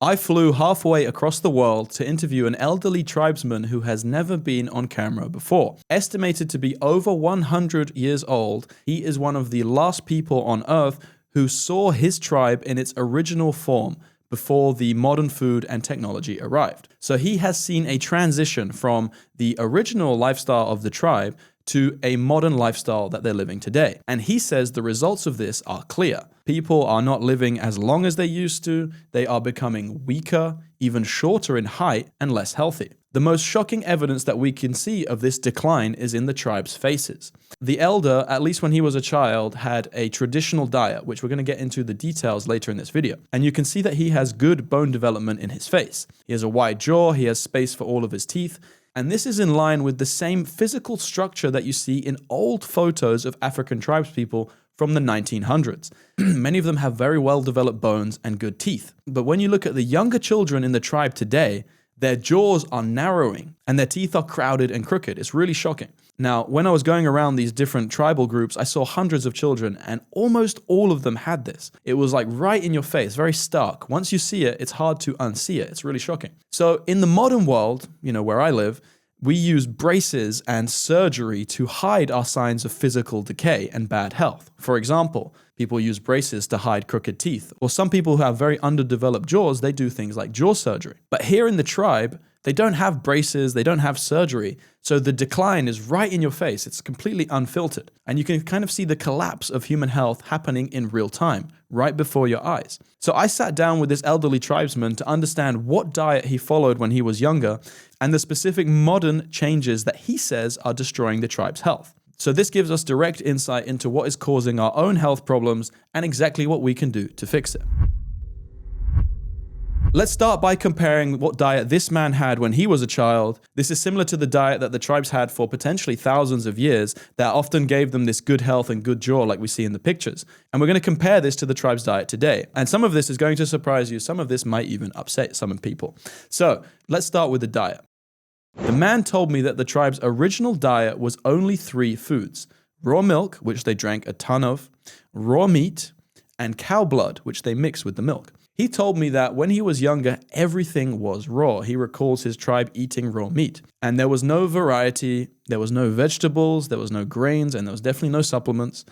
I flew halfway across the world to interview an elderly tribesman who has never been on camera before. Estimated to be over 100 years old, he is one of the last people on Earth who saw his tribe in its original form before the modern food and technology arrived. So he has seen a transition from the original lifestyle of the tribe to a modern lifestyle that they're living today. And he says the results of this are clear. People are not living as long as they used to. They are becoming weaker, even shorter in height, and less healthy. The most shocking evidence that we can see of this decline is in the tribe's faces. The elder, at least when he was a child, had a traditional diet, which we're going to get into the details later in this video. And you can see that he has good bone development in his face. He has a wide jaw, he has space for all of his teeth, and this is in line with the same physical structure that you see in old photos of African tribespeople from the 1900s. Many of them have very well-developed bones and good teeth. But when you look at the younger children in the tribe today, their jaws are narrowing and their teeth are crowded and crooked. It's really shocking. Now, when I was going around these different tribal groups, I saw hundreds of children and almost all of them had this. It was like right in your face, very stark. Once you see it, it's hard to unsee it. It's really shocking. So in the modern world, where I live, we use braces and surgery to hide our signs of physical decay and bad health. For example, people use braces to hide crooked teeth. Or some people who have very underdeveloped jaws, they do things like jaw surgery. But here in the tribe, they don't have braces, they don't have surgery. So the decline is right in your face. It's completely unfiltered. And you can kind of see the collapse of human health happening in real time, right before your eyes. So I sat down with this elderly tribesman to understand what diet he followed when he was younger and the specific modern changes that he says are destroying the tribe's health. So this gives us direct insight into what is causing our own health problems and exactly what we can do to fix it. Let's start by comparing what diet this man had when he was a child. This is similar to the diet that the tribes had for potentially thousands of years that often gave them this good health and good jaw like we see in the pictures. And we're going to compare this to the tribe's diet today. And some of this is going to surprise you. Some of this might even upset some people. So let's start with the diet. The man told me that the tribe's original diet was only 3 foods: raw milk, which they drank a ton of, raw meat, and cow blood, which they mixed with the milk. He told me that when he was younger, everything was raw. He recalls his tribe eating raw meat. And there was no variety, there was no vegetables, there was no grains, and there was definitely no supplements.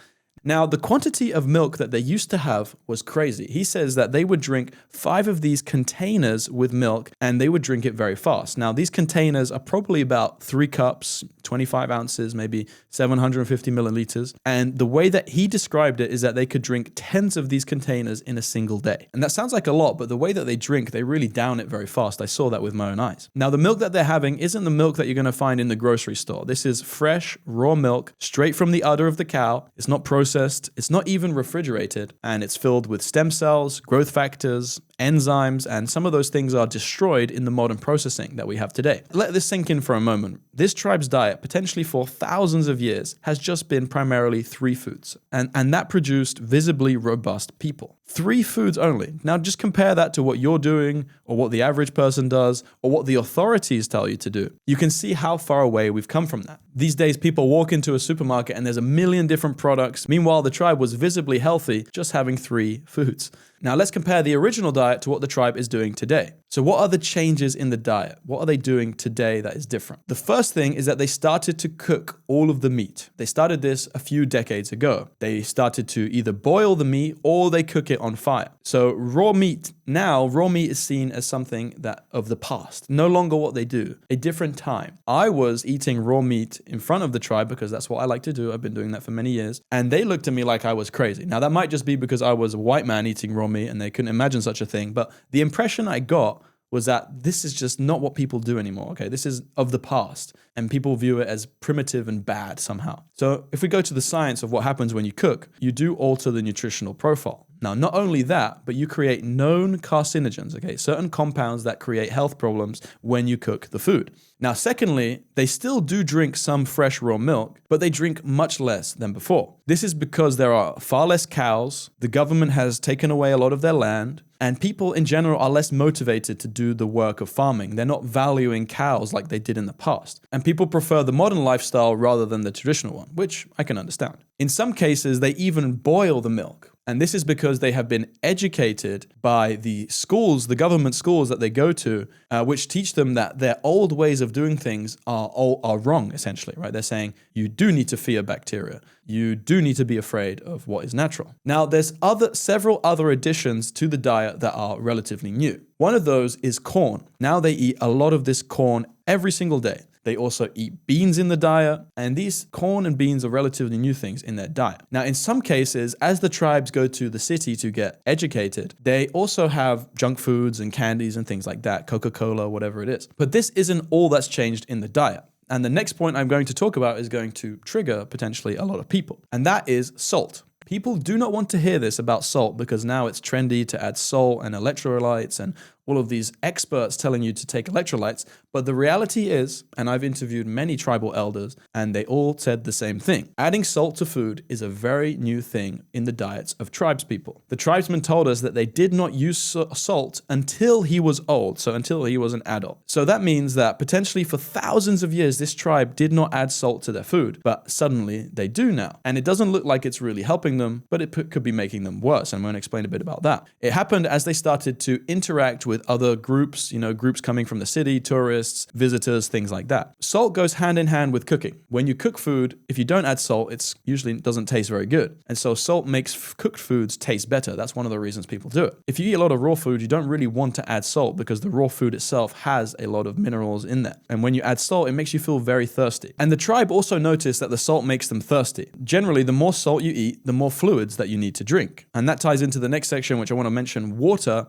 Now, the quantity of milk that they used to have was crazy. He says that they would drink 5 of these containers with milk, and they would drink it very fast. Now, these containers are probably about 3 cups, 25 ounces, maybe 750 milliliters. And the way that he described it is that they could drink tens of these containers in a single day. And that sounds like a lot, but the way that they drink, they really down it very fast. I saw that with my own eyes. Now, the milk that they're having isn't the milk that you're going to find in the grocery store. This is fresh, raw milk, straight from the udder of the cow. It's not processed. It's not even refrigerated, and it's filled with stem cells, growth factors, enzymes, and some of those things are destroyed in the modern processing that we have today. Let this sink in for a moment. This tribe's diet, potentially for thousands of years, has just been primarily 3 foods, and that produced visibly robust people. 3 foods only. Now just compare that to what you're doing, or what the average person does, or what the authorities tell you to do. You can see how far away we've come from that. These days, people walk into a supermarket and there's a million different products. Meanwhile, the tribe was visibly healthy, just having 3 foods. Now let's compare the original diet to what the tribe is doing today. So what are the changes in the diet? What are they doing today that is different? The first thing is that they started to cook all of the meat. They started this a few decades ago. They started to either boil the meat or they cook it on fire. So raw meat is seen as something that of the past, no longer what they do, a different time. I was eating raw meat in front of the tribe because that's what I like to do. I've been doing that for many years. And they looked at me like I was crazy. Now that might just be because I was a white man eating raw meat and they couldn't imagine such a thing. But the impression I got was that this is just not what people do anymore, okay? This is of the past, and people view it as primitive and bad somehow. So if we go to the science of what happens when you cook, you do alter the nutritional profile. Now, not only that, but you create known carcinogens, okay? Certain compounds that create health problems when you cook the food. Now, secondly, they still do drink some fresh raw milk, but they drink much less than before. This is because there are far less cows, the government has taken away a lot of their land, and people in general are less motivated to do the work of farming. They're not valuing cows like they did in the past. And people prefer the modern lifestyle rather than the traditional one, which I can understand. In some cases, they even boil the milk. And this is because they have been educated by the schools, the government schools that they go to, which teach them that their old ways of doing things are wrong, essentially, right? They're saying you do need to fear bacteria. You do need to be afraid of what is natural. Now, there's several other additions to the diet that are relatively new. One of those is corn. Now they eat a lot of this corn every single day. They also eat beans in the diet, and these corn and beans are relatively new things in their diet. Now, in some cases, as the tribes go to the city to get educated, they also have junk foods and candies and things like that, Coca-Cola, whatever it is. But this isn't all that's changed in the diet. And the next point I'm going to talk about is going to trigger potentially a lot of people, and that is salt. People do not want to hear this about salt because now it's trendy to add salt and electrolytes and all of these experts telling you to take electrolytes. But the reality is, and I've interviewed many tribal elders, and they all said the same thing. Adding salt to food is a very new thing in the diets of tribes people. The tribesmen told us that they did not use salt until he was old, so until he was an adult. So that means that potentially for thousands of years, this tribe did not add salt to their food, but suddenly they do now. And it doesn't look like it's really helping them, but it could be making them worse. I'm going to explain a bit about that. It happened as they started to interact with other groups, groups coming from the city, tourists, visitors, things like that. Salt goes hand in hand with cooking. When you cook food, if you don't add salt, it usually doesn't taste very good. And so salt makes cooked foods taste better. That's one of the reasons people do it. If you eat a lot of raw food, you don't really want to add salt because the raw food itself has a lot of minerals in there. And when you add salt, it makes you feel very thirsty. And the tribe also noticed that the salt makes them thirsty. Generally, the more salt you eat, the more fluids that you need to drink. And that ties into the next section, which I want to mention, water.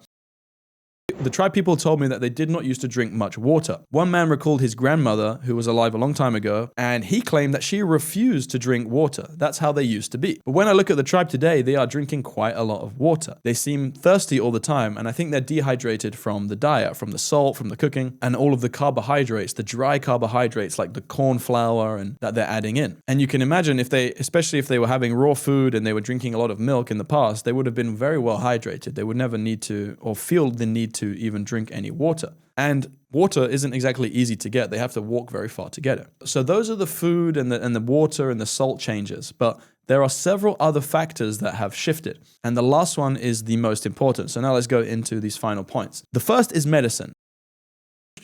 The tribe people told me that they did not used to drink much water. One man recalled his grandmother, who was alive a long time ago, and he claimed that she refused to drink water. That's how they used to be. But when I look at the tribe today, they are drinking quite a lot of water. They seem thirsty all the time, and I think they're dehydrated from the diet, from the salt, from the cooking, and all of the carbohydrates, the dry carbohydrates like the corn flour and that they're adding in. And you can imagine especially if they were having raw food and they were drinking a lot of milk in the past, they would have been very well hydrated. They would never need to or feel the need to even drink any water. And water isn't exactly easy to get. They have to walk very far to get it. So those are the food and the water and the salt changes. But there are several other factors that have shifted. And the last one is the most important. So now let's go into these final points. The first is medicine.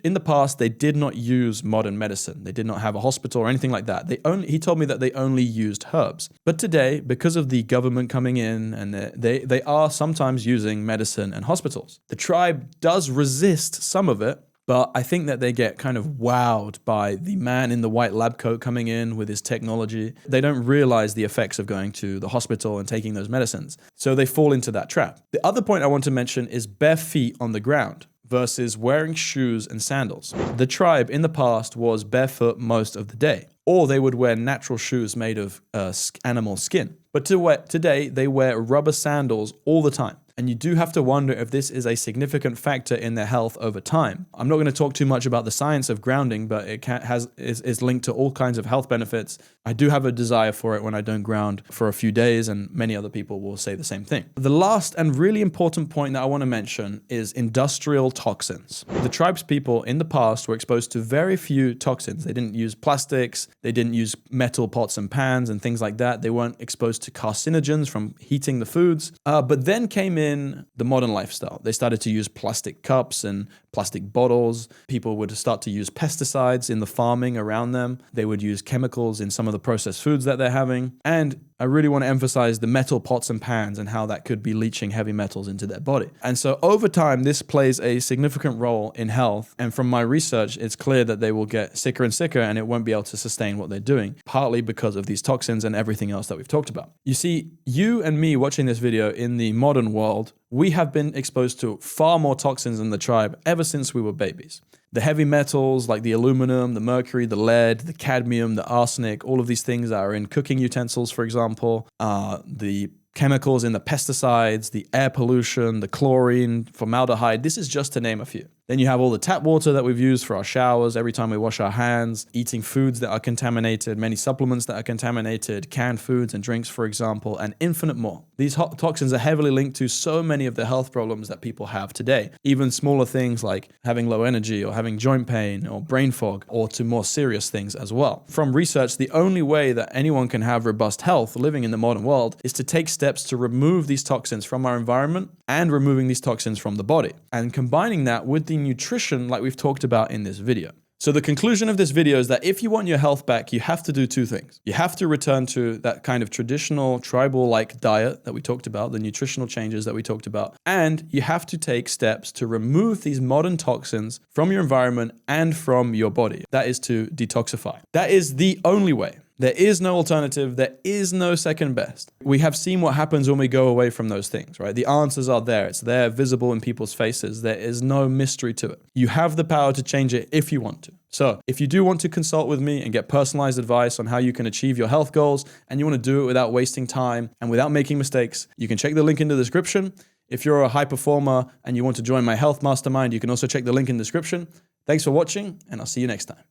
In the past, they did not use modern medicine. They did not have a hospital or anything like that. He told me that they only used herbs. But today, because of the government coming in, and they are sometimes using medicine and hospitals. The tribe does resist some of it, but I think that they get kind of wowed by the man in the white lab coat coming in with his technology. They don't realize the effects of going to the hospital and taking those medicines. So they fall into that trap. The other point I want to mention is bare feet on the ground versus wearing shoes and sandals. The tribe in the past was barefoot most of the day, or they would wear natural shoes made of animal skin. But today, they wear rubber sandals all the time. And you do have to wonder if this is a significant factor in their health over time. I'm not going to talk too much about the science of grounding, but it is linked to all kinds of health benefits. I do have a desire for it when I don't ground for a few days, and many other people will say the same thing. The last and really important point that I want to mention is industrial toxins. The tribes people in the past were exposed to very few toxins. They didn't use plastics, they didn't use metal pots and pans and things like that. They weren't exposed to carcinogens from heating the foods. But then came in the modern lifestyle. They started to use plastic cups and plastic bottles. People would start to use pesticides in the farming around them. They would use chemicals in some of the processed foods that they're having. And I really want to emphasize the metal pots and pans and how that could be leaching heavy metals into their body. And so over time, this plays a significant role in health. And from my research, it's clear that they will get sicker and sicker and it won't be able to sustain what they're doing, partly because of these toxins and everything else that we've talked about. You see, you and me watching this video in the modern world, we have been exposed to far more toxins in the tribe ever since we were babies. The heavy metals like the aluminum, the mercury, the lead, the cadmium, the arsenic, all of these things that are in cooking utensils, for example, the chemicals in the pesticides, the air pollution, the chlorine, formaldehyde. This is just to name a few. Then you have all the tap water that we've used for our showers, every time we wash our hands, eating foods that are contaminated, many supplements that are contaminated, canned foods and drinks, for example, and infinite more. These toxins are heavily linked to so many of the health problems that people have today, even smaller things like having low energy or having joint pain or brain fog, or to more serious things as well. From research, the only way that anyone can have robust health living in the modern world is to take steps to remove these toxins from our environment and removing these toxins from the body, and combining that with the nutrition like we've talked about in this video. So the conclusion of this video is that if you want your health back, you have to do two things. You have to return to that kind of traditional tribal-like diet that we talked about, the nutritional changes that we talked about, and you have to take steps to remove these modern toxins from your environment and from your body. That is to detoxify. That is the only way. There is no alternative. There is no second best. We have seen what happens when we go away from those things, right? The answers are there. It's there, visible in people's faces. There is no mystery to it. You have the power to change it if you want to. So if you do want to consult with me and get personalized advice on how you can achieve your health goals, and you want to do it without wasting time and without making mistakes, you can check the link in the description. If you're a high performer and you want to join my health mastermind, you can also check the link in the description. Thanks for watching, and I'll see you next time.